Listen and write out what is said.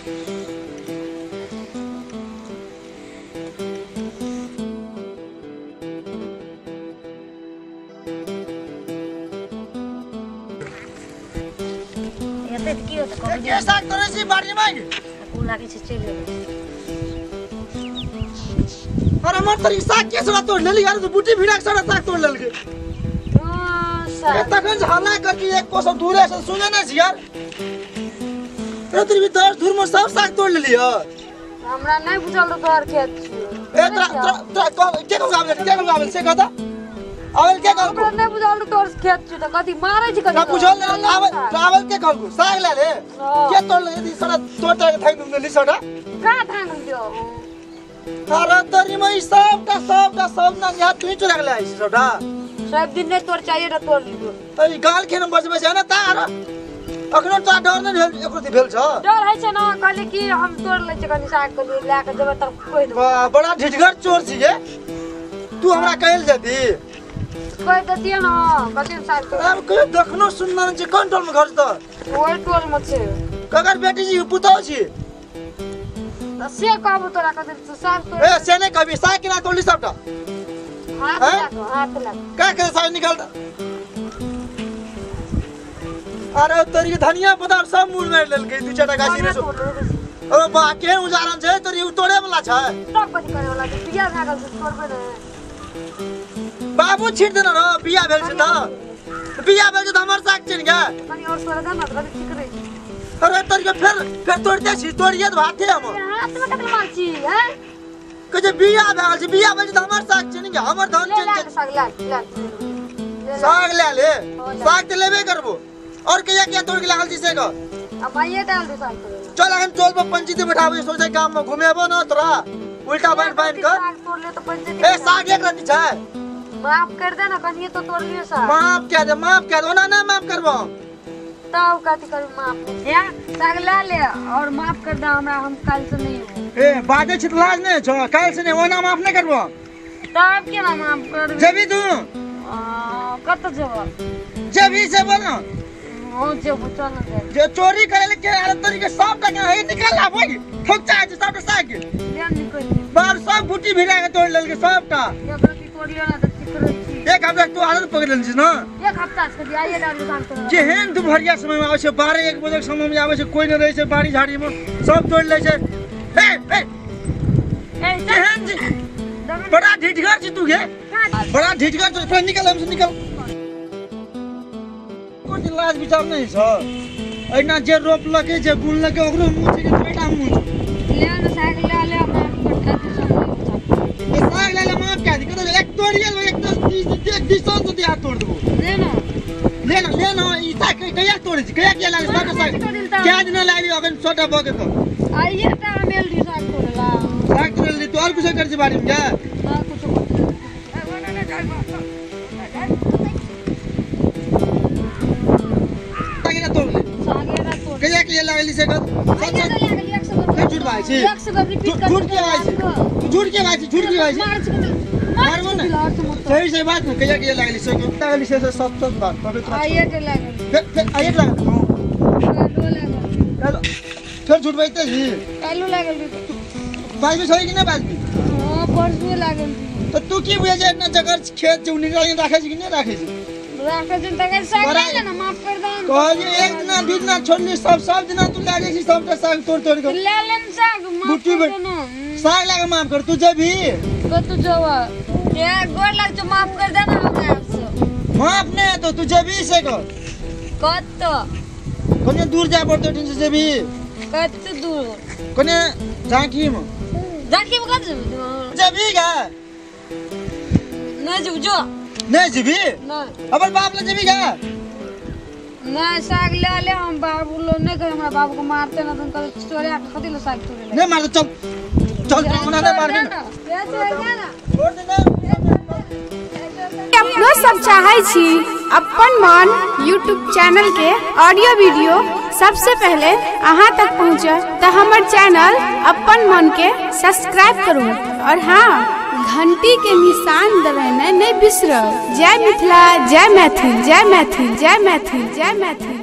के साग तोड़े छी बाड़ी में को लागे छे चलियो। अरे हमर तरी साग के सड़ा तोड़ लेली यार, तो बूटी भिड़ा के सड़ा साग तोड़ लेलके। तखन से हल्ला करके एक कोस दूरे से सुने नै छी यार। ए तरी भी 10 धूर में सब साग तोड़ लेली यार। हमरा नै बुझल तो तोहर खेत छी। ए के गावल से कहता आवल के कहल हमरा नै बुझल तो तोहर खेत छी त कथि मारै छी कथि। ना बुझल आवल के कहल साग ले ले के तोड़ ले यदि सड़ा तोड़ के थाई दूं ले सड़ा का थान दियो। अरे तरी में सब ना यहाँ तू ही चुरा के ले आई सड़ा। सब दिन नै तोड़ चाहिए त तोड़ लियो। त गाल खेन बजबे छै ना तार अखनो तो डर नै भेल एको भेल छ। डर है छै ना कहले कि हम तोड़ ले छै कनी साग के ला के जेबे त कोइ दे। वाह बड़ा ढिठगर चोर छी गे तू हमरा कहल जदी कोइ दतिए ना कथि साग तोड़। अब के देखनो सुनना छै कोन टोल में घर त ओइ टोल में छै। ककर बेटी जी पुतो छी से कहबो तोरा कथि साग तोड़। ए से नै कभी साग केना तोड़ली सबटा हाथ लगा का के साग निकाल। अरे तोरी धनिया पत्ता सब मूड़ मार लेलकै दू चार गाछी रे। ओ बा के उजारन छै तोरी तोड़े वाला छै तब कथि करे वाला छै बिया भागल छै तोड़बे नै। बाबू छीट देना रो बिया भेल छै त बिया भेल छै त हमर साग छै ने कनी और तोड़ दे ना कथि ठीक रही। अरे तोरी के फिर तोड़ते छी तोड़िए त भाते हम हाथ में कथि मार छी हैं के जे बिया भेल छै त हमर साग छै ने हमर धान छै। साग ले साग ले साग त लेबे करबो और क्या तोड़ के लागल छी से का अब आइए डाल दे साग तोड़। चल हम चोल पर पंचायती बैठाबे सोचे काम में घुमेबो न तोरा उल्टा बांध कर साग तोड़ ले तो पंचायती ए साग एक रति छै माफ कर दे ना कनिए तो तोड़ लिए साग। माफ क्या दे ओना ना माफ करबो तब कथि करू माफ है साग ले और माफ कर दे हमरा हम कल से नहीं हो। ए बाजे छित लाज नै छ काल से नै ओना माफ नै करबो तब केना माफ करबे जबी तू कत जेबो जबी से बोल हो जेबो चल जे चोरी करे के अरे तोरी के सब टका है निकाल ला भाई ठोक चाहे सब साग ले निकल बार सब बूटी भिड़ा के तोड़ लेलके सबटा ये गलती तोड़ियो ना त ठीक रही छी। एक हफ्ता तू आदत पकड़ लेन छी ना एक हफ्ता से दिया डाल दुकान पर जेहन दुपहरिया समय में आवे छै 12-1 बजे के समय में आवे छै कोई न रहे छै बाड़ी झाड़ी में सब तोड़ ले छै। ए जेहन जी बड़ा ढिठगर छी तू गे बड़ा ढिठगर तो फिर निकल हमसे निकल कोई लाज विचार नहीं छ एना जे रोपलके जे बुनलके ओकरो मुंह छै के बेटा मुंह छै। ले ना साग ले माफ कर दे सब ए साग ले माफ क्या दी कतो एक तोड़िए एक 10 20 तो दिया तोड़ देबो ले ना ई साग कहिया तोड़े छी कहिया लागे साग क्या दिन लागी अगन छोटा बगे तो आइए त मेल दी साग तोड़ला साग तोड़ ली तो और कुछ कर छी बाड़ी में क्या कुछ कहिया के लागली से झूठ भाई छी झूठ के भाई छी तू झूठ के भाई छी मारबो ना सही बात न कहिया के लागली से लागली से सब बात पवित्र आइए के लागल आइए लागल फिर झूठ बोलते जी कालू लागल बाज में सही कि नहीं बाज हां परसू लागल तो तू की बुझे जे इतना जगह खेत जो निकाल राखे छी कि नहीं राखे छी राखे छी तक साग ले ना माफ कर दे कहली एक दिन दू दिन छोड़ली सब दिन तू लागे छी सबटा साग तोड़ के ले लेन साग माफ कर दे साग लागे माफ कर तू जब भी तू जवा ये गोर लग जो माफ कर दे ना हमरा से माफ नहीं तो तू जब भी से कत कोने दूर जा पड़तो टिन से भी कत दूर कोने झांकी में कत जब भी गा नहीं जो नहीं जीबी नहीं अपन बाप ले जीबी गा नहीं साग ले हम बाबू लो नहीं कहे हमरा बाबू को मारते ना तुम कल चोरिया खदी लो साग तोड़े नहीं मार चल चल कोना नहीं मारबे ना छोड़ दे ना अपनो सब चाहे छी अपन मन YouTube चैनल के ऑडियो वीडियो सबसे पहले अहाँ तक पहुँचे तो हमारे चैनल अपन मन के सब्सक्राइब करू और हाँ घंटी के निशान दबाना नहीं बिसरो। जय मिथिला जय मैथिल जय मैथिल जय मैथिल जय मैथिल।